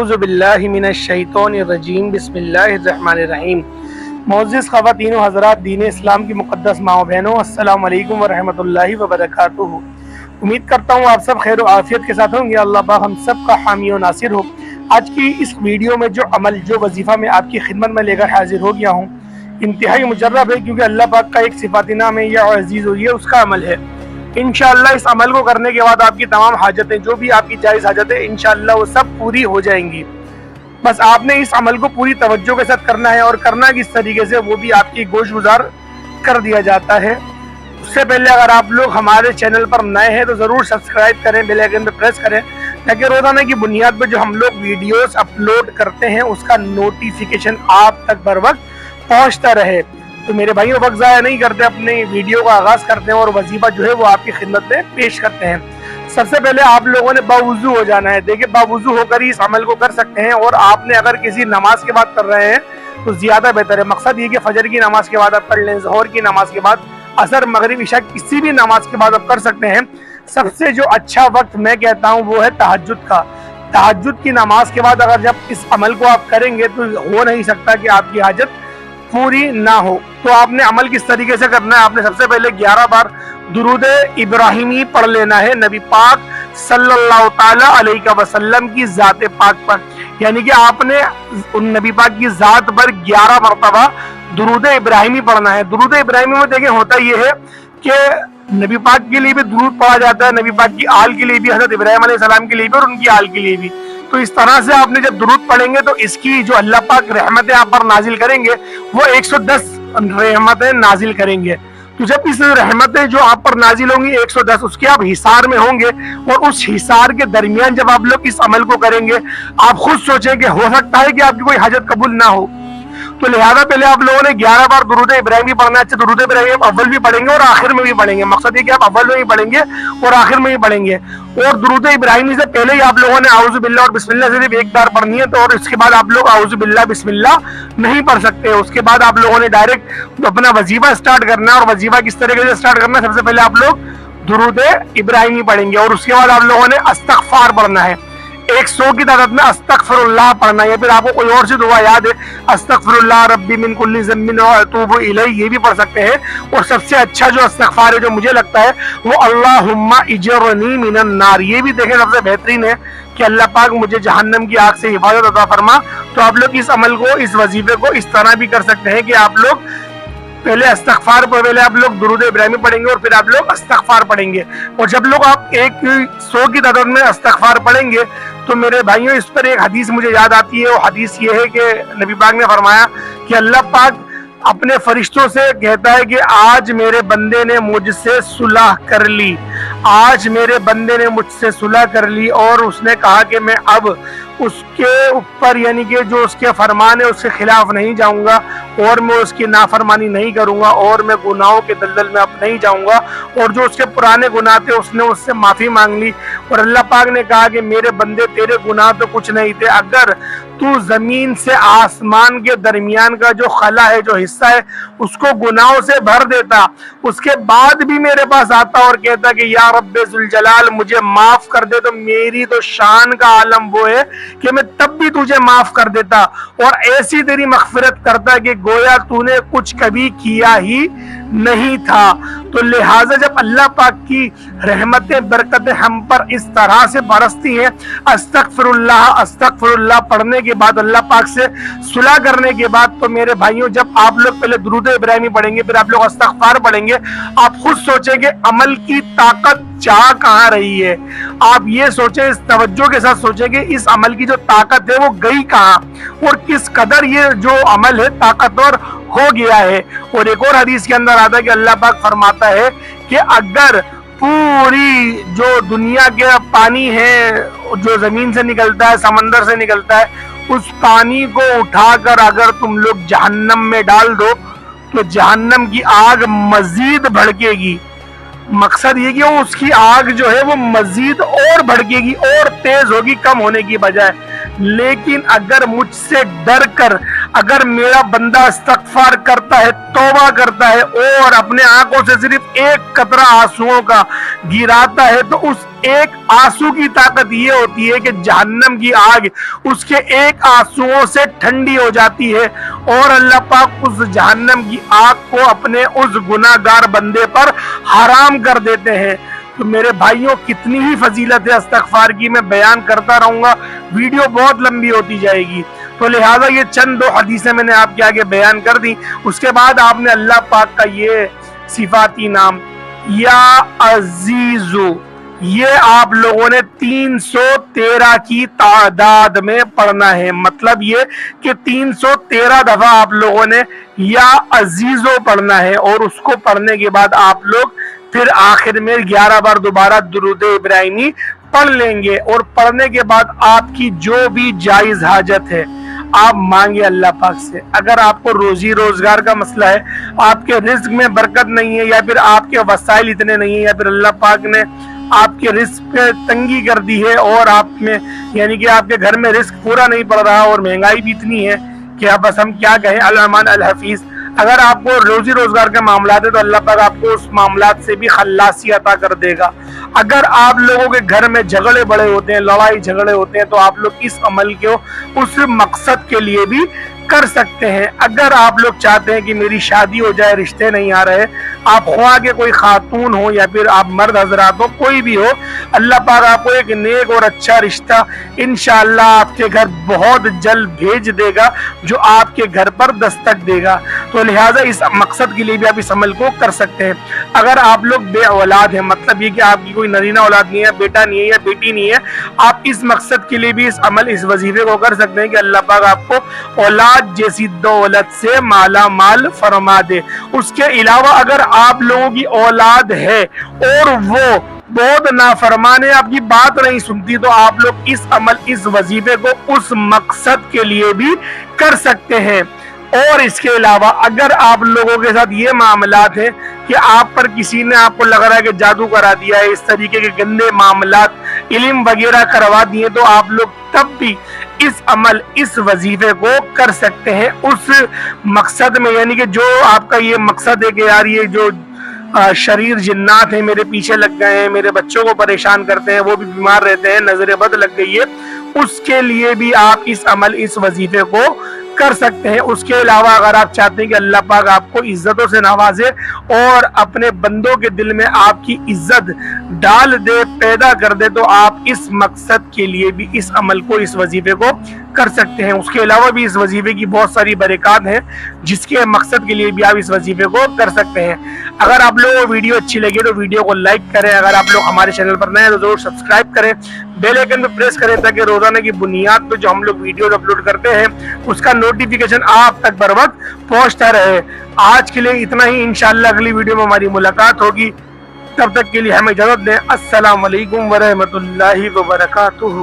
अऊज़ु बिल्लाहि मिनश्शैतानिर्रजीम बिस्मिल्लाहिर्रहमानिर्रहीम। मोअज़्ज़िज़ ख़वातीन व हज़रात, दीन इस्लाम की मुक़द्दस माँ बहनों, अस्सलामु अलैकुम व रहमतुल्लाहि व बरकातुहू। उम्मीद करता हूँ आप सब खैर व आफ़ियत के साथ होंगे। अल्लाह पाक हम सब का हामी व नासिर हो। आज की इस वीडियो में जो अमल, जो वजीफ़ा मैं आपकी खिदमत में लेकर हाजिर हो गया हूँ, इंतहाई मुजर्रब है, क्योंकि अल्लाह पाक का एक सिफ़ाती नाम है या अज़ीज़, और ये उसका अमल है। इंशाअल्लाह इस अमल को करने के बाद आपकी तमाम हाजतें, जो भी आपकी जायज़ हाजतें, इंशाअल्लाह वो सब पूरी हो जाएंगी। बस आपने इस अमल को पूरी तवज्जो के साथ करना है, और करना किस तरीके से, वो भी आपकी गोश गुजार कर दिया जाता है। उससे पहले अगर आप लोग हमारे चैनल पर नए हैं तो ज़रूर सब्सक्राइब करें, बेल आइकन पर प्रेस करें, ताकि रोज़ाना की बुनियाद पर जो हम लोग वीडियोस अपलोड करते हैं उसका नोटिफिकेशन आप तक बर वक्त पहुँचता रहे। तो मेरे भाइयों, वक्त ज़ाया नहीं करते, अपने वीडियो का आगाज़ करते हैं और वजीफा जो है वो आपकी खिदमत में पेश करते हैं। सबसे पहले आप लोगों ने बावुज़ू हो जाना है। देखिए, बावुज़ू होकर ही इस अमल को कर सकते हैं, और आपने अगर किसी नमाज के बाद कर रहे हैं तो ज़्यादा बेहतर है। मकसद ये कि फजर की नमाज के बाद आप कर लें, ज़ोहर की नमाज के बाद, असर, मगरिब, इशा, किसी भी नमाज के बाद आप कर सकते हैं। सबसे जो अच्छा वक्त मैं कहता हूँ वो है तहज्जुद का। तहज्जुद की नमाज के बाद अगर जब इस अमल को आप करेंगे तो हो नहीं सकता कि आपकी हाजत पूरी ना हो। तो आपने अमल किस तरीके से करना है, आपने सबसे पहले 11 बार दुरूद इब्राहिमी पढ़ लेना है नबी पाक सल्लल्लाहु ताला अलैहि वसल्लम की ज़ात पाक पर। यानी कि आपने उन नबी पाक की ज़ात पर 11 मरतबा दुरूद इब्राहिमी पढ़ना है। दुरूद इब्राहिमी में देखें, होता यह है कि नबी पाक के लिए भी दुरूद पढ़ा जाता है, नबी पाक की आल के लिए भी, हज़रत इब्राहिम अलैहिस्सलाम के लिए भी और उनकी आल के लिए भी। तो इस तरह से आपने जब दुरूद पढ़ेंगे तो इसकी जो अल्लाह पाक रहमतें आप पर नाजिल करेंगे वो 110 रहमतें नाजिल करेंगे। तो जब इस रहमतें जो आप पर नाजिल होंगी 110, उसके आप हिसार में होंगे, और उस हिसार के दरमियान जब आप लोग इस अमल को करेंगे, आप खुद सोचेंगे हो सकता है कि आपकी कोई हाजत कबूल ना हो। तो लिहाजा पहले आप लोगों ने 11 बार दुरूद इब्राहिमी पढ़ना है। अच्छा, दुरूद इब्राहिमी आप अव्वल भी पढ़ेंगे और आखिर में भी पढ़ेंगे। मकसद ये कि आप अव्वल में भी पढ़ेंगे और आखिर में भी पढ़ेंगे। और दुरूद इब्राहिमी से पहले ही आप लोगों ने आऊज़ु बिल्लाह और बिस्मिल्लाह सिर्फ एक बार पढ़नी है, तो और इसके बाद आप लोग आऊज़ु बिल्लाह बिस्मिल्लाह नहीं पढ़ सकते। उसके बाद आप लोगों ने डायरेक्ट अपना वजीफा स्टार्ट करना है। और वजीफा किस तरीके से स्टार्ट करना है, सबसे पहले आप लोग दुरूद इब्राहिमी पढ़ेंगे, और उसके बाद आप लोगों ने अस्तगफार पढ़ना है। 100 की तादाद में अस्तगफिरुल्लाह पढ़ना है, या फिर आपको कोई और सी दुआ याद है, अस्तगफिरुल्लाह रब्बी मिन कुल्ली ज़म्बिन व अतूबु इलैहि, ये भी पढ़ सकते हैं। और सबसे अच्छा जो अस्तगफार है, जो मुझे लगता है, वो अल्लाहुम्मा इजरनी मिनन नार, ये भी देखें सबसे बेहतरीन है कि अल्लाह पाक मुझे जहन्नम की आग से हिफाजत अता फरमा। तो आप लोग इस अमल को, इस वजीफे को इस तरह भी कर सकते हैं कि आप लोग पहले अस्तगफार पर, पहले आप लोग दुरूद इब्राहिमी पढ़ेंगे और फिर आप लोग अस्तगफार पढ़ेंगे। और जब लोग आप 100 की तादाद में अस्तगफार पढ़ेंगे तो मेरे भाइयों, इस पर एक हदीस मुझे याद आती है। वो हदीस ये है कि नबी पाक ने फरमाया कि अल्लाह पाक अपने फरिश्तों से कहता है कि आज मेरे बंदे ने मुझसे सुलह कर ली, आज मेरे बंदे ने मुझसे सुलह कर ली, और उसने कहा कि मैं अब उसके ऊपर, यानी कि जो उसके फरमान है उसके खिलाफ नहीं जाऊंगा, और मैं उसकी नाफरमानी नहीं करूंगा, और मैं गुनाहों के दलदल में अब नहीं जाऊंगा। और जो उसके पुराने गुनाह थे उसने उससे माफ़ी मांग ली। और अल्लाह पाक ने कहा कि मेरे बंदे, तेरे गुनाह तो कुछ नहीं थे, अगर तू ज़मीन से आसमान के दरमियान का जो खला है, जो हिस्सा है, उसको गुनाहों से भर देता, उसके बाद भी मेरे पास आता और कहता कि या रब्बे ज़ुल जलाल मुझे माफ़ कर दे, तो मेरी तो शान का आलम वो है कि मैं तब भी तुझे माफ़ कर देता और ऐसी तेरी मग़फ़िरत करता कि गोया तूने कुछ कभी किया ही नहीं था। तो लिहाजा जब अल्लाह पाक की रहमतें, बरकतें हम पर इस तरह से बरसती हैं, अस्तगफिरुल्लाह अस्तगफिरुल्लाह पढ़ने के बाद, अल्लाह पाक से सुलह करने के बाद, तो मेरे भाइयों, जब आप लोग पहले दुरूद इब्राहिमी पढ़ेंगे, फिर आप लोग अस्तगफार पढ़ेंगे, आप खुद सोचेंगे अमल की ताकत जा कहाँ रही है। आप ये सोचें, इस तवज्जो के साथ सोचें कि इस अमल की जो ताकत है वो गई कहाँ, और किस कदर ये जो अमल है ताकतवर हो गया है। और एक और हदीस के अंदर आता है कि अल्लाह पाक फरमाता है कि अगर पूरी जो दुनिया के पानी है, जो जमीन से निकलता है, समंदर से निकलता है, उस पानी को उठाकर अगर तुम लोग जहन्नम में डाल दो तो जहन्नम की आग मजीद भड़केगी। मकसद ये कि उसकी आग जो है वो मजीद और भड़केगी और तेज होगी, कम होने की बजाय। लेकिन अगर मुझसे डर कर اگر میرا بندہ استغفار کرتا ہے، توبہ کرتا ہے اور اپنے آنکھوں سے صرف ایک قطرہ آنسوؤں کا گراتا ہے تو اس ایک آنسو کی طاقت یہ ہوتی ہے کہ جہنم کی آگ اس کے ایک آنسوؤں سے ٹھنڈی ہو جاتی ہے اور اللہ پاک اس جہنم کی آگ کو اپنے اس گناہگار بندے پر حرام کر دیتے ہیں۔ تو میرے بھائیوں، کتنی ہی فضیلت ہے استغفار کی، میں بیان کرتا رہوں گا، ویڈیو بہت لمبی ہوتی جائے گی، تو لہٰذا یہ چند 2 حدیثیں میں نے آپ کے آگے بیان کر دی۔ اس کے بعد آپ نے اللہ پاک کا یہ صفاتی نام یا عزیزو، یہ آپ لوگوں نے 313 کی تعداد میں پڑھنا ہے۔ مطلب یہ کہ 313 دفعہ آپ لوگوں نے یا عزیزو پڑھنا ہے، اور اس کو پڑھنے کے بعد آپ لوگ پھر آخر میں 11 بار دوبارہ درود ابراہیمی پڑھ لیں گے، اور پڑھنے کے بعد آپ کی جو بھی جائز حاجت ہے آپ مانگے اللہ پاک سے۔ اگر آپ کو روزی روزگار کا مسئلہ ہے، آپ کے رزق میں برکت نہیں ہے، یا پھر آپ کے وسائل اتنے نہیں ہیں، یا پھر اللہ پاک نے آپ کے رزق پہ تنگی کر دی ہے اور آپ میں یعنی کہ آپ کے گھر میں رزق پورا نہیں پڑ رہا اور مہنگائی بھی اتنی ہے کہ اب بس ہم کیا کہیں، الرحمن الحفیظ، اگر آپ کو روزی روزگار کے معاملات ہے تو اللہ پاک آپ کو اس معاملات سے بھی خلاصی عطا کر دے گا۔ اگر آپ لوگوں کے گھر میں جھگڑے بڑے ہوتے ہیں، لڑائی جھگڑے ہوتے ہیں، تو آپ لوگ اس عمل کو اس مقصد کے لیے بھی کر سکتے ہیں۔ اگر آپ لوگ چاہتے ہیں کہ میری شادی ہو جائے، رشتے نہیں آ رہے، آپ خواہ کے کوئی خاتون ہو یا پھر آپ مرد حضرات ہو، کوئی بھی ہو، اللہ پاک آپ کو ایک نیک اور اچھا رشتہ انشاءاللہ آپ کے گھر بہت جلد بھیج دے گا، جو آپ کے گھر پر دستک دے گا۔ تو لہٰذا اس مقصد کے لیے بھی آپ اس عمل کو کر سکتے ہیں۔ اگر آپ لوگ بے اولاد ہیں، مطلب یہ کہ آپ کی کوئی نرینہ اولاد نہیں ہے، بیٹا نہیں ہے یا بیٹی نہیں ہے، آپ اس مقصد کے لیے بھی اس عمل، اس وظیفے کو کر سکتے ہیں کہ اللہ پاک آپ کو اولاد جیسی دولت سے مالا مال فرما دے۔ اس کے علاوہ اگر آپ لوگوں کی اولاد ہے اور وہ بہت نافرمان ہے، آپ کی بات نہیں سنتی، تو آپ لوگ اس عمل، اس وظیفے کو اس مقصد کے لیے بھی کر سکتے ہیں۔ اور اس کے علاوہ اگر آپ لوگوں کے ساتھ یہ معاملات ہیں کہ آپ پر کسی نے، آپ کو لگ رہا ہے کہ جادو کرا دیا ہے، اس طریقے کے گندے معاملات، علم وغیرہ کروا دیے، تو آپ لوگ تب بھی اس عمل، اس وظیفے کو کر سکتے ہیں اس مقصد میں، یعنی کہ جو آپ کا یہ مقصد ہے کہ یار یہ جو شریر جنات ہیں میرے پیچھے لگ گئے ہیں، میرے بچوں کو پریشان کرتے ہیں، وہ بھی بیمار رہتے ہیں، نظر بد لگ گئی ہے، اس کے لیے بھی آپ اس عمل، اس وظیفے کو کر سکتے ہیں۔ اس کے علاوہ اگر آپ چاہتے ہیں کہ اللہ پاک آپ کو عزتوں سے نوازے اور اپنے بندوں کے دل میں آپ کی عزت ڈال دے، پیدا کر دے، تو آپ اس مقصد کے لیے بھی اس عمل کو، اس وظیفے کو کر سکتے ہیں۔ اس کے علاوہ بھی اس وظیفے کی بہت ساری برکات ہیں، جس کے مقصد کے لیے بھی آپ اس وظیفے کو کر سکتے ہیں۔ اگر آپ لوگوں کو ویڈیو اچھی لگے تو ویڈیو کو لائک کریں، اگر آپ لوگ ہمارے چینل پر نئے ہیں تو ضرور سبسکرائب کریں، بیل آئیکن پہ پریس کریں تاکہ روزانہ کی بنیاد پہ جو ہم لوگ ویڈیو اپلوڈ کرتے ہیں اس کا نوٹیفیکیشن آپ تک بر وقت پہنچتا رہے۔ آج کے لیے اتنا ہی، انشاءاللہ اگلی ویڈیو میں ہماری ملاقات ہوگی، تب تک کے لیے ہمیں اجازت دیں۔ السلام علیکم ورحمۃ اللہ وبرکاتہ۔